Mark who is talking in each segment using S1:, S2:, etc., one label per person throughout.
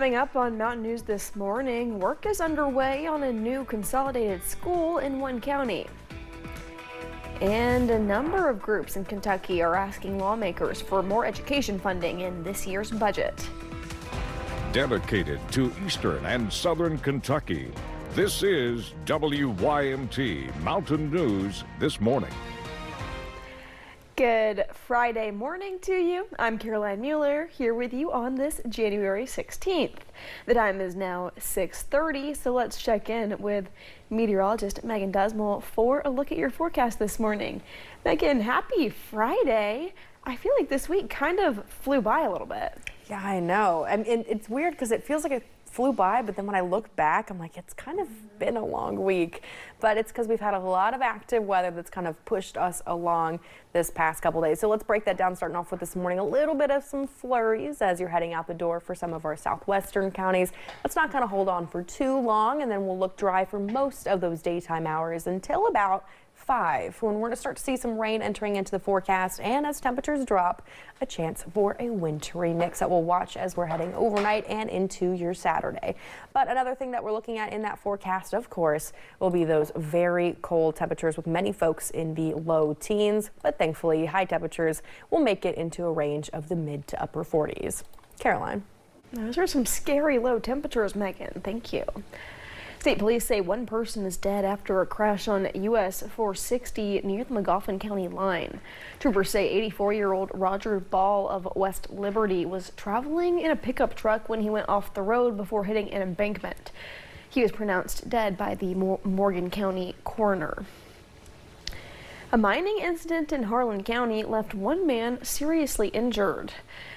S1: Coming up on Mountain News this morning, work is underway on a new consolidated school in one county. And a number of groups in Kentucky are asking lawmakers for more education funding in this year's budget.
S2: Dedicated to Eastern and Southern Kentucky, this is WYMT Mountain News This Morning.
S1: Good Friday morning to you. I'm Caroline Mueller here with you on this January 16th. The time is now 6:30, so let's check in with meteorologist Megan Dusmal for a look at your forecast this morning. Megan, happy Friday. I feel like this week kind of flew by a little bit.
S3: Yeah, I know. And it's weird because it feels like it flew by, but then when I look back, I'm like, it's kind of been a long week. But it's because we've had a lot of active weather that's kind of pushed us along this past couple days. So let's break that down, starting off with this morning. A little bit of some flurries as you're heading out the door for some of our southwestern counties. Let's not kind of hold on for too long, and then we'll look dry for most of those daytime hours until about 5, when we're going to start to see some rain entering into the forecast, and as temperatures drop, a chance for a wintry mix that we'll watch as we're heading overnight and into your Saturday. But another thing that we're looking at in that forecast, of course, will be those very cold temperatures with many folks in the low teens, but thankfully high temperatures will make it into a range of the mid to upper 40s. Caroline.
S1: Those are some scary low temperatures, Megan. Thank you. State police say one person is dead after a crash on US 460 near the McGoffin County line. Troopers say 84-year-old Roger Ball of West Liberty was traveling in a pickup truck when he went off the road before hitting an embankment. He was pronounced dead by the Morgan County coroner. A mining incident in Harlan County left one man seriously injured.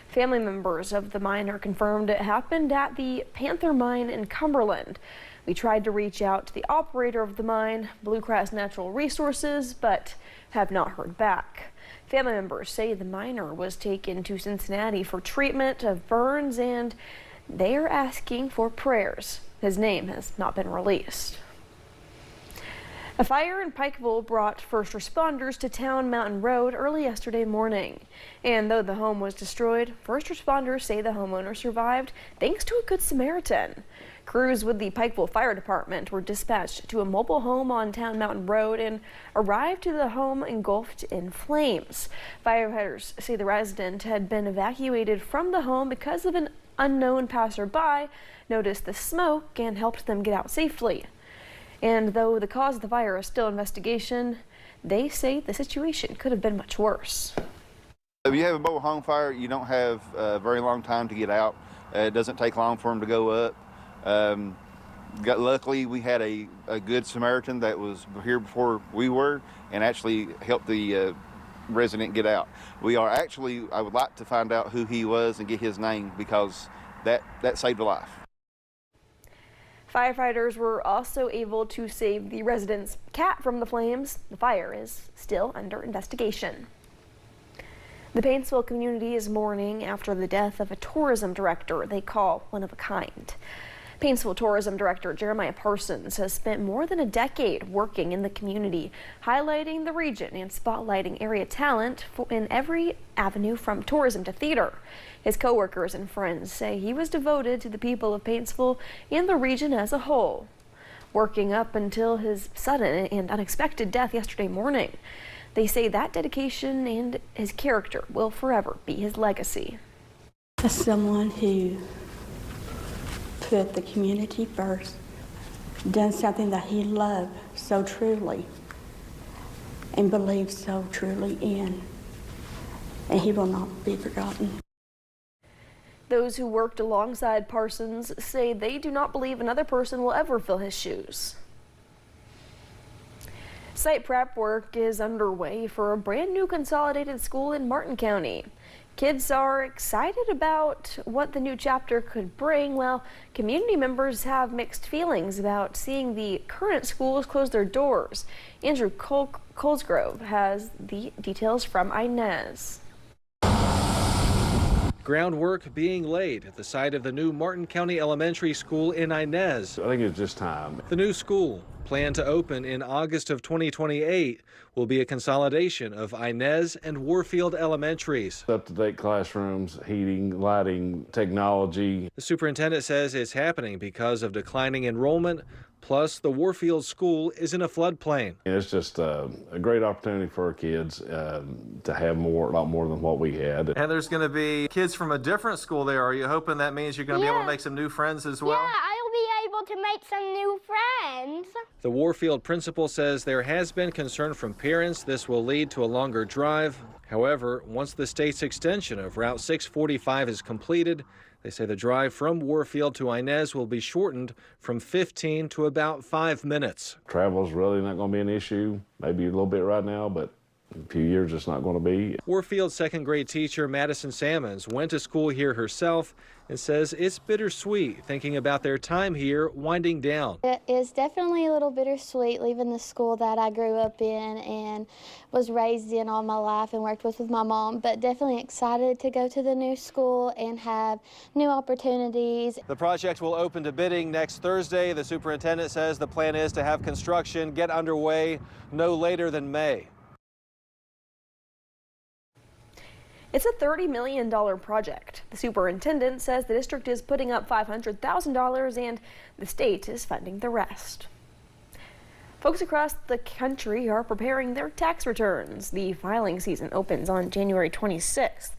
S1: Family members of the miner confirmed it happened at the Panther Mine in Cumberland. We tried to reach out to the operator of the mine, Bluegrass Natural Resources, but have not heard back. Family members say the miner was taken to Cincinnati for treatment of burns, and they are asking for prayers. His name has not been released. A fire in Pikeville brought first responders to Town Mountain Road early yesterday morning. And though the home was destroyed, first responders say the homeowner survived thanks to a Good Samaritan. Crews with the Pikeville Fire Department were dispatched to a mobile home on Town Mountain Road and arrived to the home engulfed in flames. Firefighters say the resident had been evacuated from the home because of an unknown passerby noticed the smoke and helped them get out safely. And though the cause of the fire is still investigation, they say the situation could have been much worse.
S4: If you have a mobile home fire, you don't have a very long time to get out. It doesn't take long for them to go up. Luckily, we had a Good Samaritan that was here before we were and actually helped the resident get out. I would like to find out who he was and get his name, because that saved a life.
S1: Firefighters were also able to save the resident's cat from the flames. The fire is still under investigation. The Paintsville community is mourning after the death of a tourism director they call one of a kind. Paintsville Tourism Director Jeremiah Parsons has spent more than a decade working in the community, highlighting the region and spotlighting area talent in every avenue from tourism to theater. His coworkers and friends say he was devoted to the people of Paintsville and the region as a whole, working up until his sudden and unexpected death yesterday morning. They say that dedication and his character will forever be his legacy.
S5: As someone who put the community first, done something that he loved so truly and believed so truly in, and he will not be forgotten.
S1: Those who worked alongside Parsons say they do not believe another person will ever fill his shoes. Site prep work is underway for a brand new consolidated school in Martin County. Kids are excited about what the new chapter could bring, while community members have mixed feelings about seeing the current schools close their doors. Andrew Colesgrove has the details from Inez.
S6: Groundwork being laid at the site of the new Martin County Elementary School in Inez.
S7: I think it's just time.
S6: The new school Planned to open in August of 2028 will be a consolidation of Inez and Warfield elementaries.
S7: Up-to-date classrooms, heating, lighting, technology.
S6: The superintendent says it's happening because of declining enrollment, plus the Warfield school is in a floodplain.
S7: It's just a great opportunity for our kids to have a lot more than what we had.
S8: And there's going to be kids from a different school there. Are you hoping that means you're going to be able to make some new friends as well?
S9: Yeah, I'll be able to make some new friends.
S6: The Warfield principal says there has been concern from parents this will lead to a longer drive. However, once the state's extension of Route 645 is completed, they say the drive from Warfield to Inez will be shortened from 15 to about 5 minutes.
S7: Travel's really not going to be an issue. Maybe a little bit right now, but in a few years it's not going to be.
S6: Warfield second grade teacher Madison Salmons went to school here herself and says it's bittersweet thinking about their time here winding down.
S9: It is definitely a little bittersweet leaving the school that I grew up in and was raised in all my life and worked with my mom, but definitely excited to go to the new school and have new opportunities.
S8: The project will open to bidding next Thursday. The superintendent says the plan is to have construction get underway no later than May.
S1: It's a $30 million project. The superintendent says the district is putting up $500,000 and the state is funding the rest. Folks across the country are preparing their tax returns. The filing season opens on January 26th.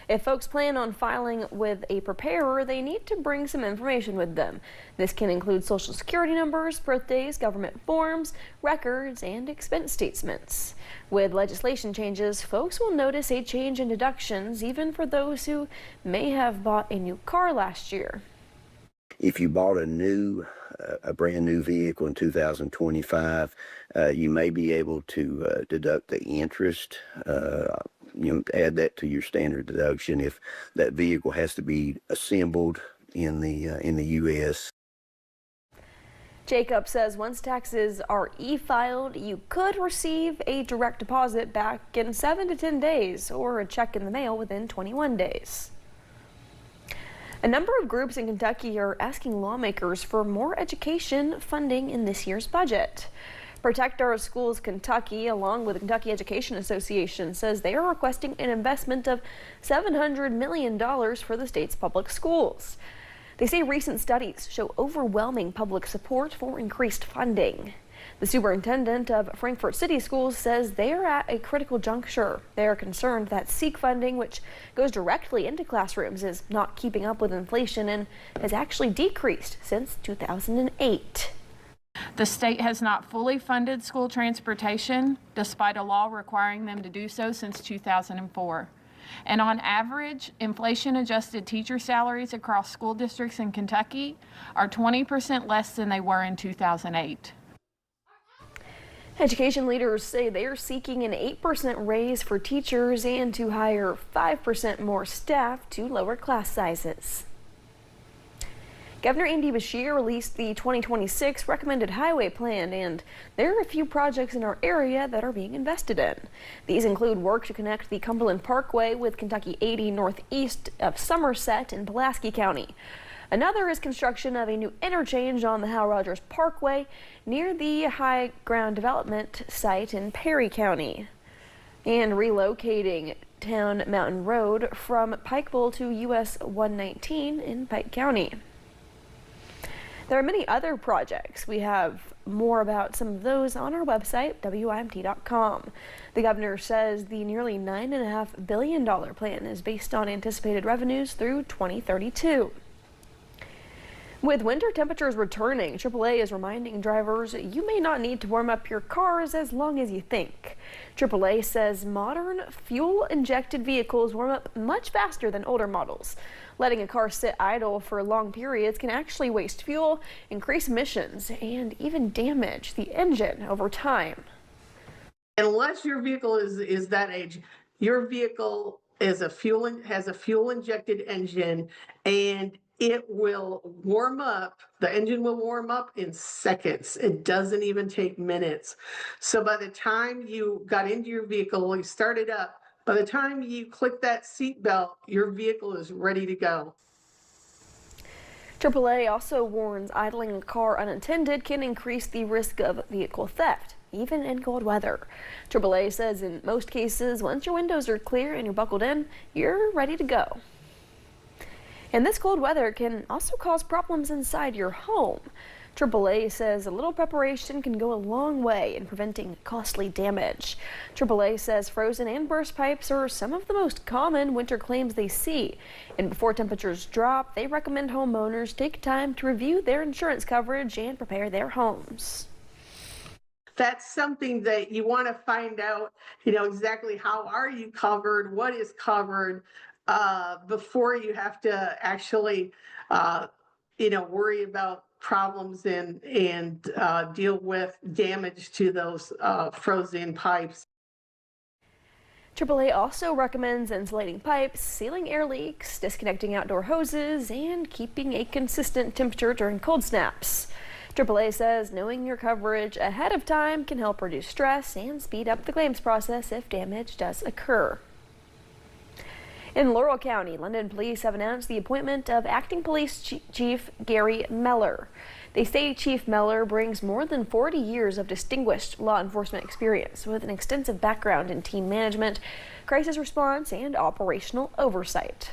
S1: If folks plan on filing with a preparer, they need to bring some information with them. This can include social security numbers, birthdays, government forms, records, and expense statements. With legislation changes, folks will notice a change in deductions, even for those who may have bought a new car last year.
S10: If you bought a brand new vehicle in 2025, you may be able to deduct the interest. Add that to your standard deduction if that vehicle has to be assembled in the U.S.
S1: Jacob says once taxes are e-filed, you could receive a direct deposit back in 7 to 10 days or a check in the mail within 21 days. A number of groups in Kentucky are asking lawmakers for more education funding in this year's budget. Protect Our Schools Kentucky, along with the Kentucky Education Association, says they are requesting an investment of $700 million for the state's public schools. They say recent studies show overwhelming public support for increased funding. The superintendent of Frankfort City Schools says they are at a critical juncture. They are concerned that SEEK funding, which goes directly into classrooms, is not keeping up with inflation and has actually decreased since 2008.
S11: The state has not fully funded school transportation, despite a law requiring them to do so since 2004. And on average, inflation-adjusted teacher salaries across school districts in Kentucky are 20% less than they were in 2008.
S1: Education leaders say they are seeking an 8% raise for teachers and to hire 5% more staff to lower class sizes. Governor Andy Beshear released the 2026 recommended highway plan, and there are a few projects in our area that are being invested in. These include work to connect the Cumberland Parkway with Kentucky 80 northeast of Somerset in Pulaski County. Another is construction of a new interchange on the Hal Rogers Parkway near the High Ground Development site in Perry County, and relocating Town Mountain Road from Pikeville to US 119 in Pike County. There are many other projects. We have more about some of those on our website, WIMT.com. The governor says the nearly $9.5 billion plan is based on anticipated revenues through 2032. With winter temperatures returning, AAA is reminding drivers you may not need to warm up your cars as long as you think. AAA says modern fuel-injected vehicles warm up much faster than older models. Letting a car sit idle for long periods can actually waste fuel, increase emissions, and even damage the engine over time.
S12: Unless your vehicle is that age, your vehicle has a fuel-injected engine, and it will warm up. The engine will warm up in seconds. It doesn't even take minutes. So by the time you got into your vehicle, you started up, by the time you click that seat belt, your vehicle is ready to go.
S1: AAA also warns idling a car unattended can increase the risk of vehicle theft, even in cold weather. AAA says in most cases, once your windows are clear and you're buckled in, you're ready to go. And this cold weather can also cause problems inside your home. AAA says a little preparation can go a long way in preventing costly damage. AAA says frozen and burst pipes are some of the most common winter claims they see. And before temperatures drop, they recommend homeowners take time to review their insurance coverage and prepare their homes.
S12: That's something that you want to find out, exactly how are you covered, what is covered, before you have to actually, worry about problems and deal with damage to those frozen pipes.
S1: AAA also recommends insulating pipes, sealing air leaks, disconnecting outdoor hoses, and keeping a consistent temperature during cold snaps. AAA says knowing your coverage ahead of time can help reduce stress and speed up the claims process if damage does occur. In Laurel County, London police have announced the appointment of acting police chief Gary Meller. They say Chief Meller brings more than 40 years of distinguished law enforcement experience with an extensive background in team management, crisis response, and operational oversight.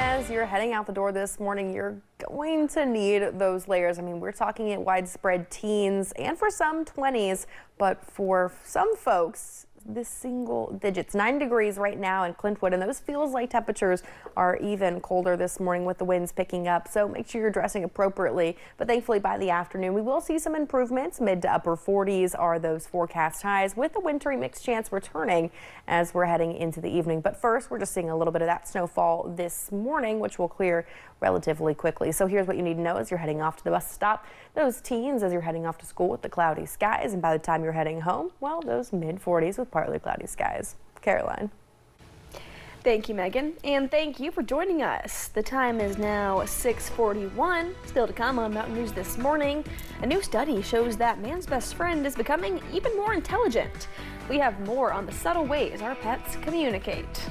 S3: As you're heading out the door this morning, you're going to need those layers. I mean, we're talking in widespread teens and for some 20s, but for some folks, this single digits. 9 degrees right now in Clintwood, and those feels like temperatures are even colder this morning with the winds picking up, so make sure you're dressing appropriately. But thankfully by the afternoon we will see some improvements. Mid to upper 40s are those forecast highs, with the wintry mix chance returning as we're heading into the evening. But first, we're just seeing a little bit of that snowfall this morning, which will clear relatively quickly. So here's what you need to know as you're heading off to the bus stop. Those teens as you're heading off to school with the cloudy skies, and by the time you're heading home, well, those mid 40s with partly cloudy skies. Caroline.
S1: Thank you, Megan, and thank you for joining us. The time is now 6:41. Still to come on Mountain News this morning, a new study shows that man's best friend is becoming even more intelligent. We have more on the subtle ways our pets communicate.